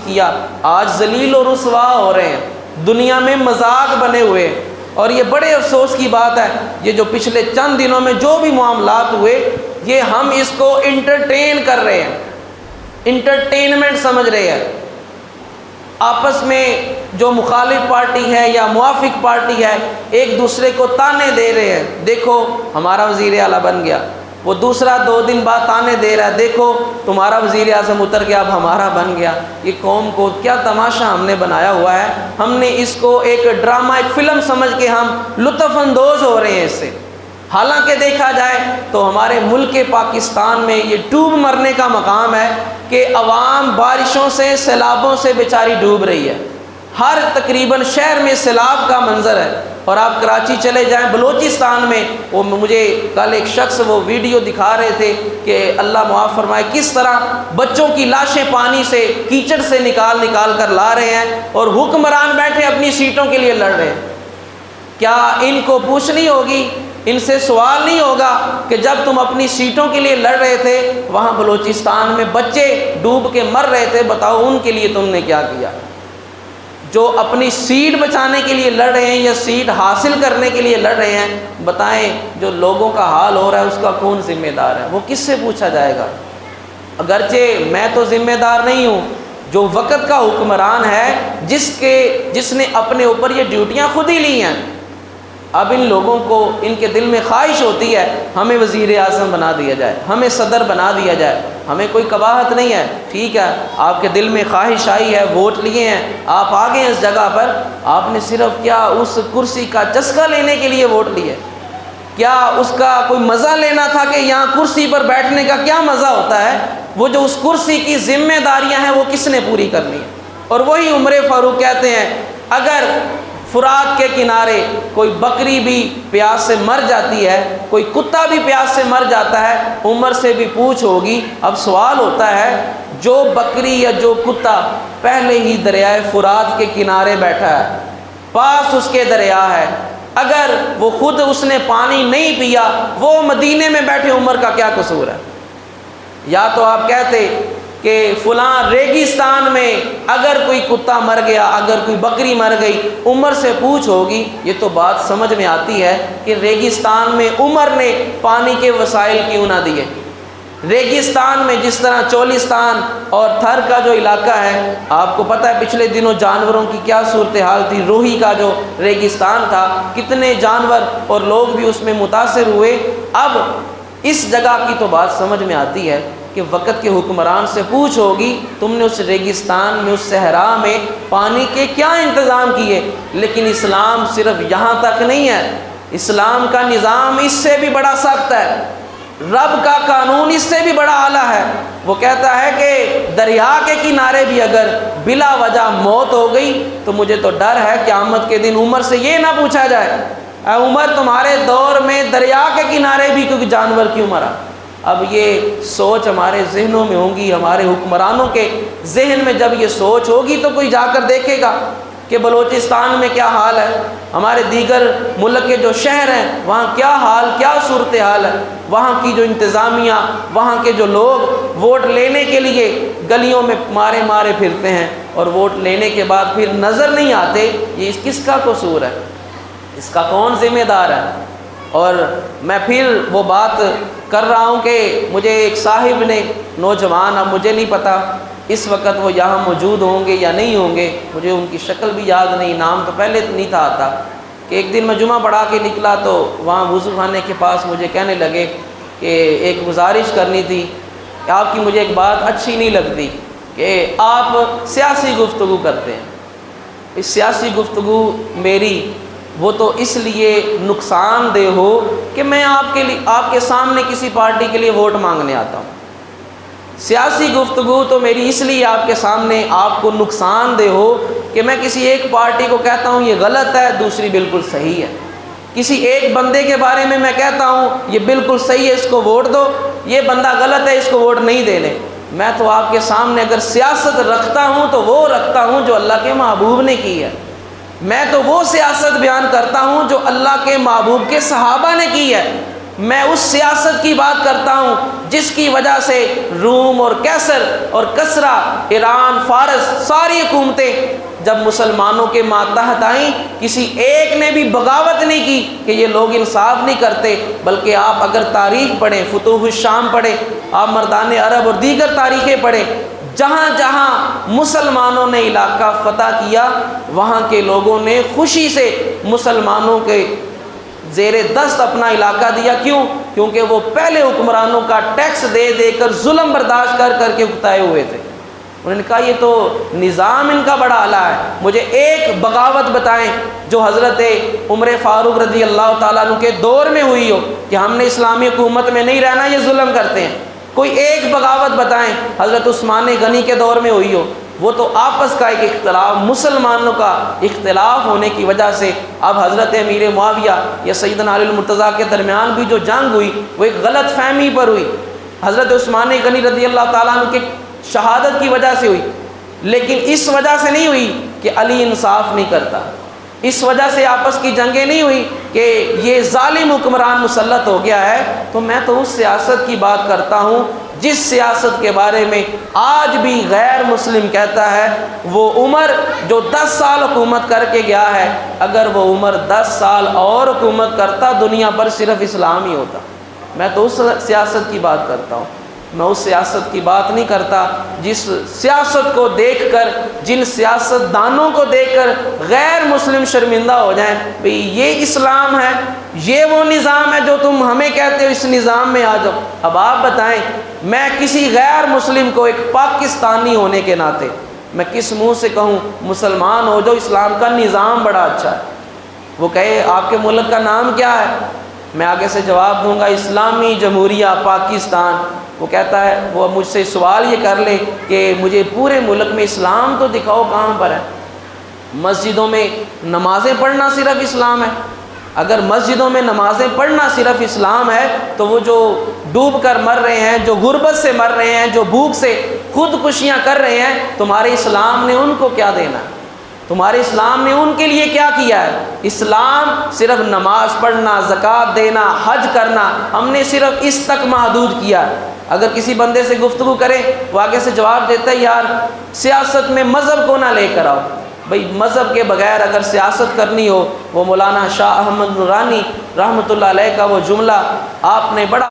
کیا، آج ذلیل و رسوا ہو رہے ہیں، دنیا میں مذاق بنے ہوئے ہیں۔ اور یہ بڑے افسوس کی بات ہے، یہ جو پچھلے چند دنوں میں جو بھی معاملات ہوئے، یہ ہم اس کو انٹرٹین کر رہے ہیں، انٹرٹینمنٹ سمجھ رہے ہیں۔ آپس میں جو مخالف پارٹی ہے یا موافق پارٹی ہے ایک دوسرے کو تانے دے رہے ہیں، دیکھو ہمارا وزیر اعلیٰ بن گیا، وہ دوسرا 2 دن بعد تانے دے رہا ہے، دیکھو تمہارا وزیر اعظم اتر گیا، اب ہمارا بن گیا۔ یہ قوم کو کیا تماشا ہم نے بنایا ہوا ہے، ہم نے اس کو ایک ڈرامہ، ایک فلم سمجھ کے ہم لطف اندوز ہو رہے ہیں اس سے۔ حالانکہ دیکھا جائے تو ہمارے ملک پاکستان میں یہ ڈوب مرنے کا مقام ہے کہ عوام بارشوں سے، سیلابوں سے بیچاری ڈوب رہی ہے، ہر تقریباً شہر میں سیلاب کا منظر ہے۔ اور آپ کراچی چلے جائیں، بلوچستان میں، وہ مجھے کل ایک شخص وہ ویڈیو دکھا رہے تھے کہ اللہ معاف فرمائے کس طرح بچوں کی لاشیں پانی سے، کیچڑ سے نکال کر لا رہے ہیں، اور حکمران بیٹھے اپنی سیٹوں کے لیے لڑ رہے ہیں۔ کیا ان کو پوچھنی ہوگی، ان سے سوال نہیں ہوگا کہ جب تم اپنی سیٹوں کے لیے لڑ رہے تھے، وہاں بلوچستان میں بچے ڈوب کے مر رہے تھے، بتاؤ ان کے لیے تم نے کیا کیا؟ جو اپنی سیٹ بچانے کے لیے لڑ رہے ہیں یا سیٹ حاصل کرنے کے لیے لڑ رہے ہیں، بتائیں جو لوگوں کا حال ہو رہا ہے اس کا کون ذمہ دار ہے؟ وہ کس سے پوچھا جائے گا؟ اگرچہ میں تو ذمہ دار نہیں ہوں، جو وقت کا حکمران ہے، جس نے اپنے اوپر یہ ڈیوٹیاں خود ہی لی ہیں۔ اب ان لوگوں کو، ان کے دل میں خواہش ہوتی ہے ہمیں وزیر اعظم بنا دیا جائے، ہمیں صدر بنا دیا جائے۔ ہمیں کوئی قباحت نہیں ہے، ٹھیک ہے، آپ کے دل میں خواہش آئی ہے، ووٹ لیے ہیں، آپ آ گئے اس جگہ پر، آپ نے صرف کیا اس کرسی کا چسکا لینے کے لیے ووٹ لیے؟ کیا اس کا کوئی مزہ لینا تھا کہ یہاں کرسی پر بیٹھنے کا کیا مزہ ہوتا ہے؟ وہ جو اس کرسی کی ذمہ داریاں ہیں وہ کس نے پوری کرنی ہے؟ اور وہی عمر فاروق کہتے ہیں اگر فرات کے کنارے کوئی بکری بھی پیاس سے مر جاتی ہے، کوئی کتا بھی پیاس سے مر جاتا ہے، عمر سے بھی پوچھ ہوگی۔ اب سوال ہوتا ہے، جو بکری یا جو کتا پہلے ہی دریائے فرات کے کنارے بیٹھا ہے، پاس اس کے دریا ہے، اگر وہ خود اس نے پانی نہیں پیا، وہ مدینے میں بیٹھے عمر کا کیا قصور ہے؟ یا تو آپ کہتے کہ فلاں ریگستان میں اگر کوئی کتا مر گیا، اگر کوئی بکری مر گئی، عمر سے پوچھ ہوگی۔ یہ تو بات سمجھ میں آتی ہے کہ ریگستان میں عمر نے پانی کے وسائل کیوں نہ دیے؟ ریگستان میں جس طرح چولستان اور تھر کا جو علاقہ ہے، آپ کو پتہ ہے پچھلے دنوں جانوروں کی کیا صورتحال تھی، روہی کا جو ریگستان تھا، کتنے جانور اور لوگ بھی اس میں متاثر ہوئے۔ اب اس جگہ کی تو بات سمجھ میں آتی ہے کہ وقت کے حکمران سے پوچھ ہوگی تم نے اس ریگستان میں، اس صحرا میں پانی کے کیا انتظام کیے؟ لیکن اسلام صرف یہاں تک نہیں ہے، اسلام کا نظام اس سے بھی بڑا سخت ہے، رب کا قانون اس سے بھی بڑا اعلیٰ ہے۔ وہ کہتا ہے کہ دریا کے کنارے بھی اگر بلا وجہ موت ہو گئی تو مجھے تو ڈر ہے قیامت کے دن عمر سے یہ نہ پوچھا جائے اے عمر تمہارے دور میں دریا کے کنارے بھی کوئی جانور کیوں مرا؟ اب یہ سوچ ہمارے ذہنوں میں ہوگی، ہمارے حکمرانوں کے ذہن میں جب یہ سوچ ہوگی تو کوئی جا کر دیکھے گا کہ بلوچستان میں کیا حال ہے، ہمارے دیگر ملک کے جو شہر ہیں وہاں کیا حال، کیا صورتحال ہے، وہاں کی جو انتظامیہ، وہاں کے جو لوگ ووٹ لینے کے لیے گلیوں میں مارے پھرتے ہیں اور ووٹ لینے کے بعد پھر نظر نہیں آتے، یہ کس کا قصور ہے؟ اس کا کون ذمہ دار ہے؟ اور میں پھر وہ بات کر رہا ہوں کہ مجھے ایک صاحب نے، نوجوان، اب مجھے نہیں پتہ اس وقت وہ یہاں موجود ہوں گے یا نہیں ہوں گے، مجھے ان کی شکل بھی یاد نہیں، نام تو پہلے نہیں تھا آتا، کہ ایک دن میں جمعہ پڑھا کے نکلا تو وہاں وضو خانے کے پاس مجھے کہنے لگے کہ ایک گزارش کرنی تھی کہ آپ کی مجھے ایک بات اچھی نہیں لگتی کہ آپ سیاسی گفتگو کرتے ہیں۔ اس سیاسی گفتگو میری وہ تو اس لیے نقصان دہ ہو کہ میں آپ کے سامنے کسی پارٹی کے لیے ووٹ مانگنے آتا ہوں۔ سیاسی گفتگو تو میری اس لیے آپ کے سامنے آپ کو نقصان دہ ہو کہ میں کسی ایک پارٹی کو کہتا ہوں یہ غلط ہے، دوسری بالکل صحیح ہے، کسی ایک بندے کے بارے میں کہتا ہوں یہ بالکل صحیح ہے اس کو ووٹ دو، یہ بندہ غلط ہے اس کو ووٹ نہیں دینے۔ میں تو آپ کے سامنے اگر سیاست رکھتا ہوں تو وہ رکھتا ہوں جو اللہ کے محبوب نے کی ہے، میں تو وہ سیاست بیان کرتا ہوں جو اللہ کے محبوب کے صحابہ نے کی ہے۔ میں اس سیاست کی بات کرتا ہوں جس کی وجہ سے روم اور کیسر اور کسرا، ایران، فارس، ساری حکومتیں جب مسلمانوں کے ماتحت آئیں، کسی ایک نے بھی بغاوت نہیں کی کہ یہ لوگ انصاف نہیں کرتے، بلکہ آپ اگر تاریخ پڑھیں، فتوح الشام پڑھیں، آپ مردان عرب اور دیگر تاریخیں پڑھیں، جہاں جہاں مسلمانوں نے علاقہ فتح کیا وہاں کے لوگوں نے خوشی سے مسلمانوں کے زیر دست اپنا علاقہ دیا۔ کیوں؟ کیونکہ وہ پہلے حکمرانوں کا ٹیکس دے دے کر ظلم برداشت کر کر کے اکتائے ہوئے تھے۔ انہوں نے کہا یہ تو نظام ان کا بڑا اعلیٰ ہے، مجھے ایک بغاوت بتائیں جو حضرت عمر فاروق رضی اللہ تعالیٰ عنہ کے دور میں ہوئی ہو کہ ہم نے اسلامی حکومت میں نہیں رہنا، یہ ظلم کرتے ہیں۔ کوئی ایک بغاوت بتائیں حضرت عثمان غنی کے دور میں ہوئی ہو۔ وہ تو آپس کا ایک اختلاف، مسلمانوں کا اختلاف ہونے کی وجہ سے اب حضرت امیر معاویہ یا سیدنا علی المرتضیٰ کے درمیان بھی جو جنگ ہوئی وہ ایک غلط فہمی پر ہوئی، حضرت عثمان غنی رضی اللہ تعالیٰ عنہ کی شہادت کی وجہ سے ہوئی، لیکن اس وجہ سے نہیں ہوئی کہ علی انصاف نہیں کرتا، اس وجہ سے آپس کی جنگیں نہیں ہوئی کہ یہ ظالم حکمران مسلط ہو گیا ہے۔ تو میں تو اس سیاست کی بات کرتا ہوں جس سیاست کے بارے میں آج بھی غیر مسلم کہتا ہے وہ عمر جو 10 سال حکومت کر کے گیا ہے، اگر وہ عمر 10 سال اور حکومت کرتا دنیا پر صرف اسلام ہی ہوتا۔ میں تو اس سیاست کی بات کرتا ہوں، میں اس سیاست کی بات نہیں کرتا جس سیاست کو دیکھ کر، جن سیاست دانوں کو دیکھ کر غیر مسلم شرمندہ ہو جائیں، بھئی یہ اسلام ہے، یہ وہ نظام ہے جو تم ہمیں کہتے ہو، اس نظام میں آ جاؤ۔ اب آپ بتائیں میں کسی غیر مسلم کو ایک پاکستانی ہونے کے ناطے میں کس منہ سے کہوں مسلمان ہو جو اسلام کا نظام بڑا اچھا ہے؟ وہ کہے آپ کے ملک کا نام کیا ہے، میں آگے سے جواب دوں گا اسلامی جمہوریہ پاکستان۔ وہ کہتا ہے، وہ مجھ سے سوال یہ کر لے کہ مجھے پورے ملک میں اسلام تو دکھاؤ کہاں پر ہے؟ مسجدوں میں نمازیں پڑھنا صرف اسلام ہے؟ اگر مسجدوں میں نمازیں پڑھنا صرف اسلام ہے تو وہ جو ڈوب کر مر رہے ہیں، جو غربت سے مر رہے ہیں، جو بھوک سے خودکشیاں کر رہے ہیں، تمہارے اسلام نے ان کو کیا دینا ہے؟ تمہارے اسلام نے ان کے لیے کیا کیا ہے؟ اسلام صرف نماز پڑھنا، زکوٰۃ دینا، حج کرنا، ہم نے صرف اس تک محدود کیا ہے۔ اگر کسی بندے سے گفتگو کرے وہ آگے سے جواب دیتا ہے یار سیاست میں مذہب کو نہ لے کر آؤ۔ بھئی مذہب کے بغیر اگر سیاست کرنی ہو، وہ مولانا شاہ احمد نورانی رحمۃ اللہ علیہ کا وہ جملہ آپ نے بڑا